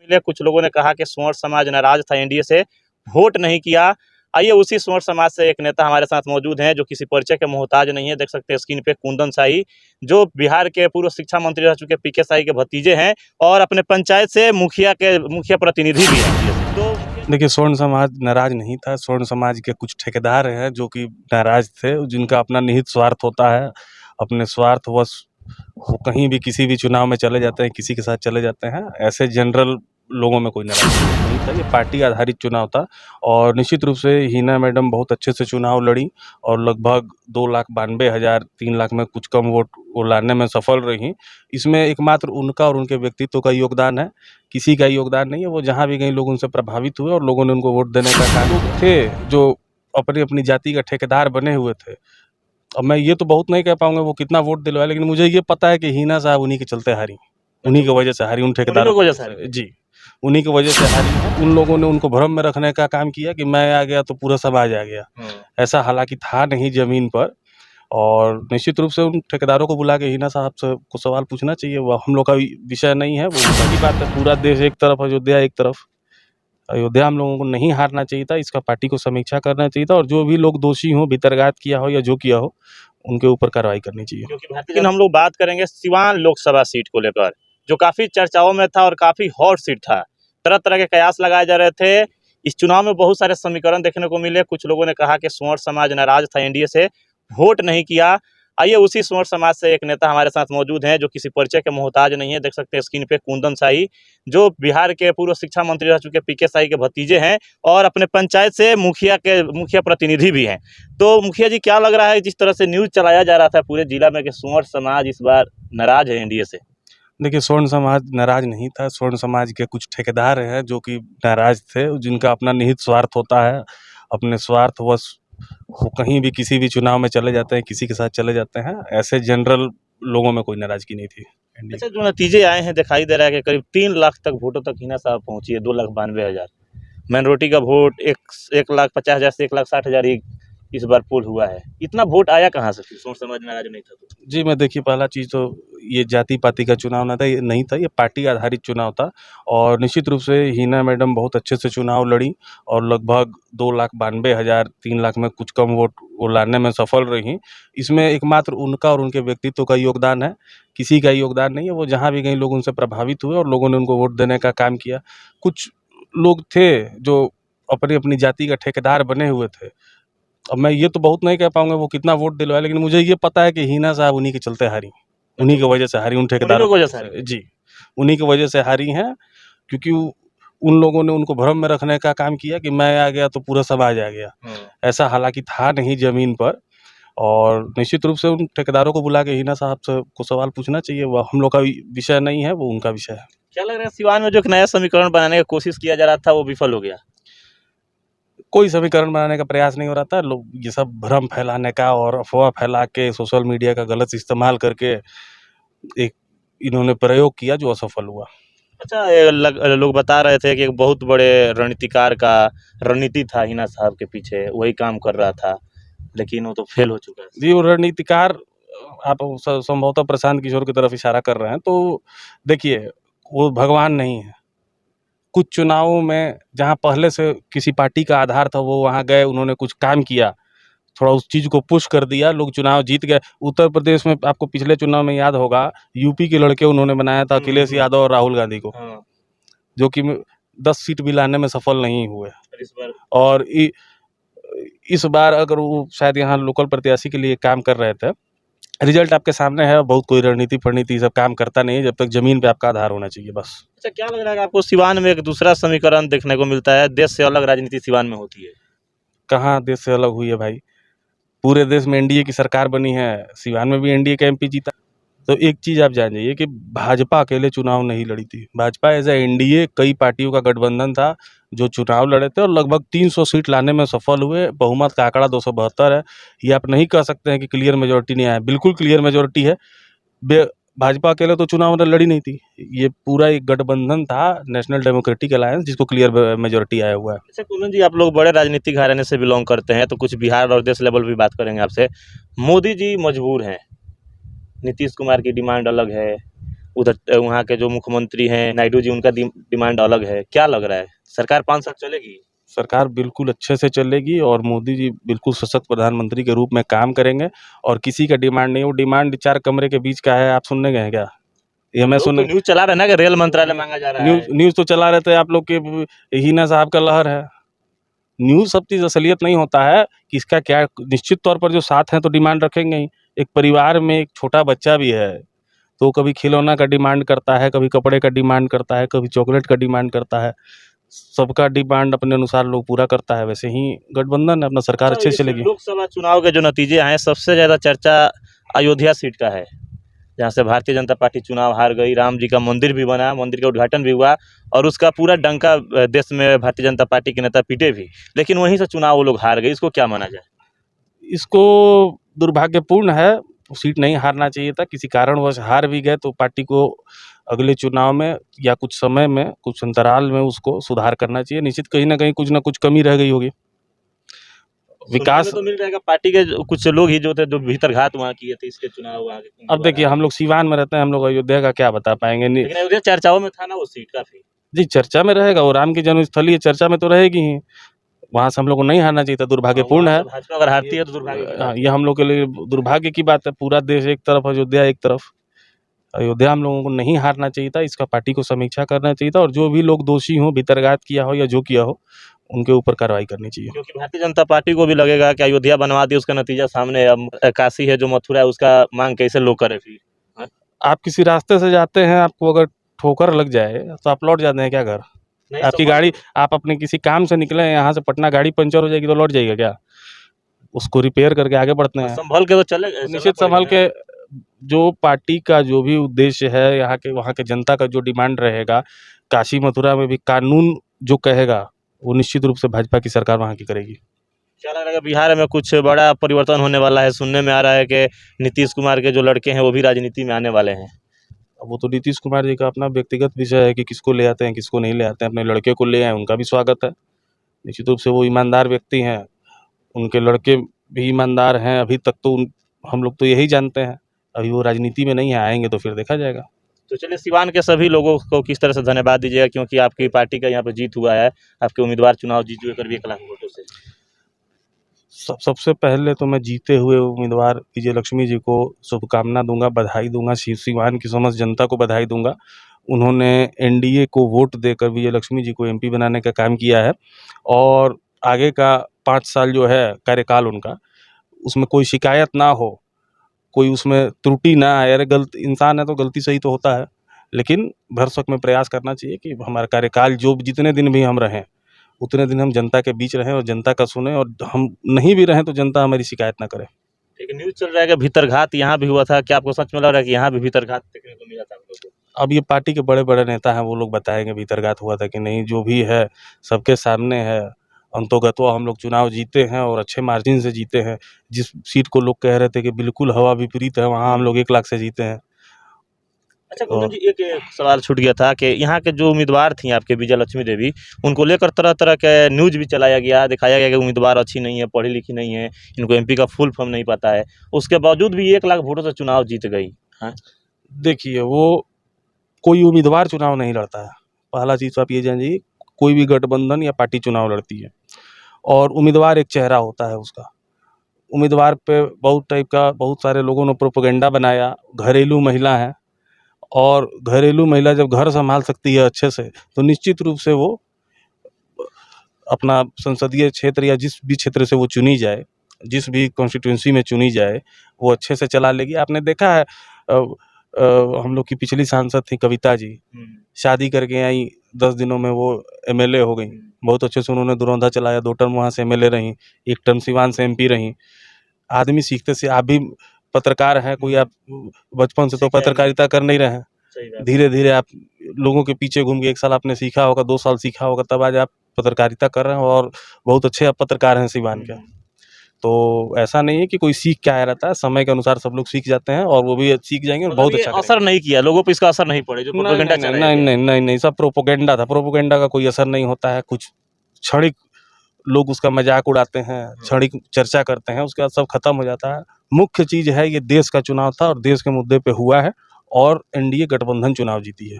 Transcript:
मिले कुछ लोगों ने कहा कि स्वर्ण समाज नाराज था एनडीए से, वोट नहीं किया। आइए उसी स्वर्ण समाज से एक नेता हमारे साथ मौजूद हैं जो किसी परिचय के मोहताज नहीं है। देख सकते हैं स्क्रीन पे कुंदन शाही, जो बिहार के पूर्व शिक्षा मंत्री रह चुके पीके शाही के भतीजे हैं और अपने पंचायत से मुखिया प्रतिनिधि भी हैं। तो देखिए, स्वर्ण समाज नाराज नहीं था। स्वर्ण समाज के कुछ ठेकेदार हैं जो कि नाराज थे, जिनका अपना निहित स्वार्थ होता है। अपने स्वार्थवश वो कहीं भी किसी भी चुनाव में चले जाते हैं, किसी के साथ चले जाते हैं। ऐसे जनरल लोगों में कोई नाराजगी नहीं था। ये पार्टी आधारित चुनाव था और निश्चित रूप से हिना मैडम बहुत अच्छे से चुनाव लड़ी और लगभग 2,92,000 3 लाख में कुछ कम वोट वो लाने में सफल रही। इसमें एकमात्र उनका और उनके व्यक्तित्व का योगदान है, किसी का योगदान नहीं है। वो जहाँ भी गई लोग उनसे प्रभावित हुए और लोगों ने उनको वोट देने का काम थे जो अपनी अपनी जाति का ठेकेदार बने हुए थे। अब मैं ये तो बहुत नहीं कह पाऊंगा वो कितना वोट दिलवाया, लेकिन मुझे ये पता है कि हिना साहब उन्हीं के चलते हारी, उन्हीं की वजह से हारी, उन ठेकेदारों की वजह से। जी, उन्हीं की वजह से हारी है। उन लोगों ने उनको भ्रम में रखने का काम किया कि मैं आ गया तो पूरा समाज आ गया। ऐसा हालांकि था नहीं जमीन पर। और निश्चित रूप से उन ठेकेदारों को बुला के हिना साहब से को सवाल पूछना चाहिए। वो हम लोग का विषय नहीं है, वो उनकी बात है। पूरा देश एक तरफ, अयोध्या एक तरफ। अयोध्या हम लोगों को नहीं हारना चाहिए था। इसका पार्टी को समीक्षा करना चाहिए था और जो भी लोग दोषी हो, भितरघात किया हो या जो किया हो, उनके ऊपर कार्रवाई करनी चाहिए। लेकिन हम लोग बात करेंगे सिवान लोकसभा सीट को लेकर, जो काफी चर्चाओं में था और काफी हॉट सीट था। तरह तरह के कयास लगाए जा रहे थे। इस चुनाव में बहुत सारे समीकरण देखने को मिले। कुछ लोगों ने कहा कि स्वर्ण समाज नाराज था एनडीए से, वोट नहीं किया। आइए उसी स्वर्ण समाज से एक नेता हमारे साथ मौजूद हैं जो किसी परिचय के मोहताज नहीं है। देख सकते हैं स्क्रीन पे कुंदन शाही, जो बिहार के पूर्व शिक्षा मंत्री रह चुके पीके शाही के भतीजे हैं और अपने पंचायत से मुखिया प्रतिनिधि भी हैं। तो मुखिया जी, क्या लग रहा है जिस तरह से न्यूज चलाया जा रहा था पूरे जिला में कि स्वर्ण समाज इस बार नाराज है एनडीए से? देखिए, स्वर्ण समाज नाराज नहीं था। स्वर्ण समाज के कुछ ठेकेदार हैं जो कि नाराज थे, जिनका अपना निहित स्वार्थ होता है। अपने स्वार्थवश वो कहीं भी किसी भी चुनाव में चले जाते हैं, किसी के साथ चले जाते हैं। ऐसे जनरल लोगों में कोई नाराजगी नहीं थी। अच्छा, जो नतीजे आए हैं दिखाई दे रहा है कि करीब 3 लाख तक वोटों तक हिना साहब पहुंची है। 2,92,000 माइनॉरिटी का वोट 1,50,000 से 1,60,000 ही इस बार पोल हुआ है। इतना वोट आया कहाँ से? फिर सोच समझ में नाराज नहीं था तो? जी, मैं देखिए, पहला चीज़ तो ये जाति पाति का चुनाव ना था, ये नहीं था, ये पार्टी आधारित चुनाव था और निश्चित रूप से हिना मैडम बहुत अच्छे से चुनाव लड़ी और लगभग 2,92,000 3 लाख में कुछ कम वोट वो लाने में सफल रही। इसमें एकमात्र उनका और उनके व्यक्तित्व का योगदान है, किसी का योगदान नहीं है। वो जहाँ भी गई लोग उनसे प्रभावित हुए और लोगों ने उनको वोट देने का काम किया। कुछ लोग थे जो अपनी अपनी जाति का ठेकेदार बने हुए थे। अब मैं ये तो बहुत नहीं कह पाऊंगा वो कितना वोट दिलवाया, लेकिन मुझे ये पता है कि हिना साहब उन्हीं के चलते हारी, उन्हीं की वजह से हारी, उन ठेकेदारों की वजह से। जी, उन्हीं की वजह से हारी हैं, क्योंकि उन लोगों ने उनको भ्रम में रखने का काम किया कि मैं आ गया तो पूरा समाज आ गया। ऐसा हालांकि था नहीं जमीन पर। और निश्चित रूप से उन ठेकेदारों को बुला के हिना साहब से को सवाल पूछना चाहिए। वो हम लोग का विषय नहीं है, वो उनका विषय है। क्या लग रहा है सिवान में जो एक नया समीकरण बनाने की कोशिश किया जा रहा था वो विफल हो गया? कोई समीकरण बनाने का प्रयास नहीं हो रहा था। लोग ये सब भ्रम फैलाने का और अफवाह फैला के सोशल मीडिया का गलत इस्तेमाल करके एक इन्होंने प्रयोग किया जो असफल हुआ। अच्छा, लोग बता रहे थे कि एक बहुत बड़े रणनीतिकार का रणनीति था हिना साहब के पीछे, वही काम कर रहा था, लेकिन वो तो फेल हो चुका है। जी, वो रणनीतिकार आप संभवतः प्रशांत किशोर की तरफ इशारा कर रहे हैं। तो देखिए, वो भगवान नहीं है। कुछ चुनावों में जहाँ पहले से किसी पार्टी का आधार था, वो वहाँ गए, उन्होंने कुछ काम किया, थोड़ा उस चीज़ को पुश कर दिया, लोग चुनाव जीत गए। उत्तर प्रदेश में आपको पिछले चुनाव में याद होगा, यूपी के लड़के उन्होंने बनाया था अखिलेश यादव और राहुल गांधी को, जो कि 10 सीट भी लाने में सफल नहीं हुए। और इस बार अगर वो शायद यहाँ लोकल प्रत्याशी के लिए काम कर रहे थे, रिजल्ट आपके सामने है। बहुत कोई रणनीति फरणनीति सब काम करता नहीं है जब तक जमीन पे आपका आधार होना चाहिए, बस। अच्छा, क्या लग रहा है आपको सिवान में एक दूसरा समीकरण देखने को मिलता है, देश से अलग राजनीति सिवान में होती है? कहाँ देश से अलग हुई है भाई? पूरे देश में एनडीए की सरकार बनी है, सिवान में भी एनडीए का एमपी जीता। तो एक चीज़ आप जान जाइए कि भाजपा अकेले चुनाव नहीं लड़ी थी। भाजपा एज ए एनडीए कई पार्टियों का गठबंधन था जो चुनाव लड़े थे और लगभग 300 सीट लाने में सफल हुए। बहुमत का आंकड़ा 272 है। ये आप नहीं कह सकते हैं कि क्लियर मेजोरिटी नहीं आया, बिल्कुल क्लियर मेजोरिटी है। भाजपा अकेले तो चुनाव लड़ी नहीं थी, ये पूरा एक गठबंधन था, नेशनल डेमोक्रेटिक अलायंस, जिसको क्लियर मेजोरिटी आया हुआ है। अच्छा कुंदन जी, आप लोग बड़े राजनीतिक घराने से बिलोंग करते हैं, तो कुछ बिहार और देश लेवल भी बात करेंगे आपसे। मोदी जी मजबूर हैं, नीतीश कुमार की डिमांड अलग है, उधर वहाँ के जो मुख्यमंत्री हैं नायडू जी, उनका डिमांड अलग है। क्या लग रहा है, सरकार 5 साल चलेगी? सरकार बिल्कुल अच्छे से चलेगी और मोदी जी बिल्कुल सशक्त प्रधानमंत्री के रूप में काम करेंगे और किसी का डिमांड नहीं, वो डिमांड 4 कमरे के बीच का है। आप सुनने गए हैं क्या? ये मैं लोग सुन तो न्यूज़ चला रहे हैं ना कि रेल मंत्रालय माँगा जा रहा है। न्यूज़ तो चला रहे थे आप लोग के, हीना साहब का लहर है। न्यूज़ सब चीज़ असलियत नहीं होता है, किसका क्या निश्चित तौर पर जो साथ हैं तो डिमांड रखेंगे ही। एक परिवार में एक छोटा बच्चा भी है, तो कभी खिलौना का डिमांड करता है, कभी कपड़े का डिमांड करता है, कभी चॉकलेट का डिमांड करता है। सबका डिमांड अपने अनुसार लोग पूरा करता है, वैसे ही गठबंधन है, अपना सरकार अच्छा, अच्छे से इस चलेगी। लोकसभा चुनाव के जो नतीजे आए, सबसे ज़्यादा चर्चा अयोध्या सीट का है, जहाँ से भारतीय जनता पार्टी चुनाव हार गई। राम जी का मंदिर भी बना, मंदिर का उद्घाटन भी हुआ और उसका पूरा डंका देश में भारतीय जनता पार्टी के नेता पीटे भी, लेकिन वहीं से चुनाव वो लोग हार गए। इसको क्या माना जाए? इसको दुर्भाग्यपूर्ण है, सीट नहीं हारना चाहिए था। किसी कारणवश हार भी गए तो पार्टी को अगले चुनाव में या कुछ समय में, कुछ अंतराल में उसको सुधार करना चाहिए। निश्चित कहीं न कहीं कुछ न कुछ कमी रह गई होगी। सुनने विकास में तो मिल जाएगा पार्टी के कुछ लोग ही जो थे, जो भीतरघात वहाँ किए थे इसके चुनाव वहाँ के। अब देखिए, हम लोग सिवान में रहते हैं, हम लोग अयोध्या का क्या बता पाएँगे? लेकिन अयोध्या चर्चाओं में था ना वो सीट काफ़ी। जी, चर्चा में रहेगा, वो राम की जन्मस्थली है, चर्चा में तो रहेगी ही। वहाँ से हम लोग को नहीं हारना चाहिए था, दुर्भाग्यपूर्ण वहाँ है। से भाजपा अगर हारती है तो दुर्भाग्य की बात ये हम लोग के लिए दुर्भाग्य की बात है। पूरा देश एक तरफ, अयोध्या एक तरफ। अयोध्या हम लोगों को नहीं हारना चाहिए था, इसका पार्टी को समीक्षा करना चाहिए था और जो भी लोग दोषी हों, भीतरघात किया हो या जो किया हो, उनके ऊपर कार्रवाई करनी चाहिए। क्योंकि भारतीय जनता पार्टी को भी लगेगा कि अयोध्या बनवा दी, उसका नतीजा सामने है। अब काशी है जो मथुरा है, उसका मांग कैसे लोग करें फिर? आप किसी रास्ते से जाते हैं, आपको अगर ठोकर लग जाए तो आप लौट जाते हैं क्या घर? नहीं, आपकी गाड़ी, आप अपने किसी काम से निकले हैं यहाँ से पटना, गाड़ी पंचर हो जाएगी तो लौट जाइएगा क्या? उसको रिपेयर करके आगे बढ़ते हैं। संभल के तो चले, निश्चित संभल के, जो पार्टी का जो भी उद्देश्य है, यहाँ के वहाँ के जनता का जो डिमांड रहेगा, काशी मथुरा में भी कानून जो कहेगा वो निश्चित रूप से भाजपा की सरकार वहाँ की करेगी। क्या लग रहा है बिहार में कुछ बड़ा परिवर्तन होने वाला है? सुनने में आ रहा है कि नीतीश कुमार के जो लड़के हैं वो भी राजनीति में आने वाले हैं। अब वो तो नीतीश कुमार जी का अपना व्यक्तिगत विषय है कि किसको ले आते हैं, किसको नहीं ले आते हैं। अपने लड़के को ले आए, उनका भी स्वागत है। निश्चित रूप से वो ईमानदार व्यक्ति हैं, उनके लड़के भी ईमानदार हैं। अभी तक तो हम लोग तो यही जानते हैं, अभी वो राजनीति में नहीं है, आएंगे तो फिर देखा जाएगा। तो चलिए, सिवान के सभी लोगों को किस तरह से धन्यवाद दीजिएगा, क्योंकि आपकी पार्टी का यहाँ पे जीत हुआ है, आपके उम्मीदवार चुनाव जीत हुए करीब 1 लाख वोटों से। सबसे पहले तो मैं जीते हुए उम्मीदवार विजय लक्ष्मी जी को शुभकामना दूंगा, बधाई दूंगा, सिवान की समस्त जनता को बधाई दूंगा। उन्होंने एनडीए को वोट देकर विजय लक्ष्मी जी को एमपी बनाने का काम किया है और आगे का 5 साल जो है कार्यकाल उनका, उसमें कोई शिकायत ना हो, कोई उसमें त्रुटि ना आए। अरे इंसान है तो गलती सही तो होता है, लेकिन भरसक में प्रयास करना चाहिए कि हमारा कार्यकाल जो जितने दिन भी हम रहें, उतने दिन हम जनता के बीच रहें और जनता का सुने, और हम नहीं भी रहें तो जनता हमारी शिकायत ना करे। एक न्यूज़ चल रहा है कि भीतरघात यहाँ भी हुआ था, क्या आपको सच में लग रहा है कि यहाँ भी भीतरघात देखने को मिला था हम लोग को? अब ये पार्टी के बड़े-बड़े नेता हैं, वो लोग बताएँगे भीतरघात हुआ था कि नहीं। जो भी है सबके सामने है। अंतोगत्वा हम लोग चुनाव जीते हैं और अच्छे मार्जिन से जीते हैं। जिस सीट को लोग कह रहे थे कि बिल्कुल हवा विपरीत है, वहाँ हम लोग 1 लाख से जीते हैं। अच्छा कुंदन जी, एक सवाल छूट गया था कि यहाँ के जो उम्मीदवार थी आपके विजय लक्ष्मी देवी, उनको लेकर तरह-तरह के न्यूज़ भी चलाया गया, दिखाया गया कि उम्मीदवार अच्छी नहीं है, पढ़ी लिखी नहीं है, इनको एमपी का फुल फॉर्म नहीं पता है। उसके बावजूद भी 1 लाख वोटों से चुनाव जीत गई। हाँ, देखिए, वो कोई उम्मीदवार चुनाव नहीं लड़ता है। पहला चीज़ तो आप ये जानिए, कोई भी गठबंधन या पार्टी चुनाव लड़ती है और उम्मीदवार एक चेहरा होता है उसका। उम्मीदवार पे बहुत सारे लोगों ने प्रोपेगेंडा बनाया। घरेलू महिला है और घरेलू महिला जब घर संभाल सकती है अच्छे से, तो निश्चित रूप से वो अपना संसदीय क्षेत्र या जिस भी क्षेत्र से वो चुनी जाए, जिस भी कॉन्स्टिट्यूएंसी में चुनी जाए, वो अच्छे से चला लेगी। आपने देखा है, हम लोग की पिछली सांसद थी कविता जी, शादी करके आई, 10 दिनों में वो एमएलए हो गई। बहुत अच्छे से उन्होंने दुरौंधा चलाया, 2 टर्म वहाँ से एमएलए रहीं, 1 टर्म सिवान से एमपी रहीं। आदमी सीखते से, आप भी पत्रकार हैं, कोई आप बचपन से तो पत्रकारिता कर नहीं रहे हैं। धीरे-धीरे आप लोगों के पीछे घूम के 1 साल आपने सीखा होगा, 2 साल सीखा होगा, तब आज आप पत्रकारिता कर रहे हैं और बहुत अच्छे आप पत्रकार हैं सिवान के। तो ऐसा नहीं है कि कोई सीख के आया रहता है, समय के अनुसार सब लोग सीख जाते हैं और वो भी सीख जाएंगे और बहुत अच्छा असर नहीं किया लोगों पे, इसका असर नहीं पड़े जो प्रोपेगेंडा चलाया गया। नहीं, सब प्रोपेगेंडा था। प्रोपेगेंडा का कोई असर नहीं होता है। कुछ क्षणिक लोग उसका मजाक उड़ाते हैं, क्षणिक चर्चा करते हैं, उसके बाद सब खत्म हो जाता है। मुख्य चीज़ है, ये देश का चुनाव था और देश के मुद्दे पे हुआ है और एनडीए गठबंधन चुनाव जीती है।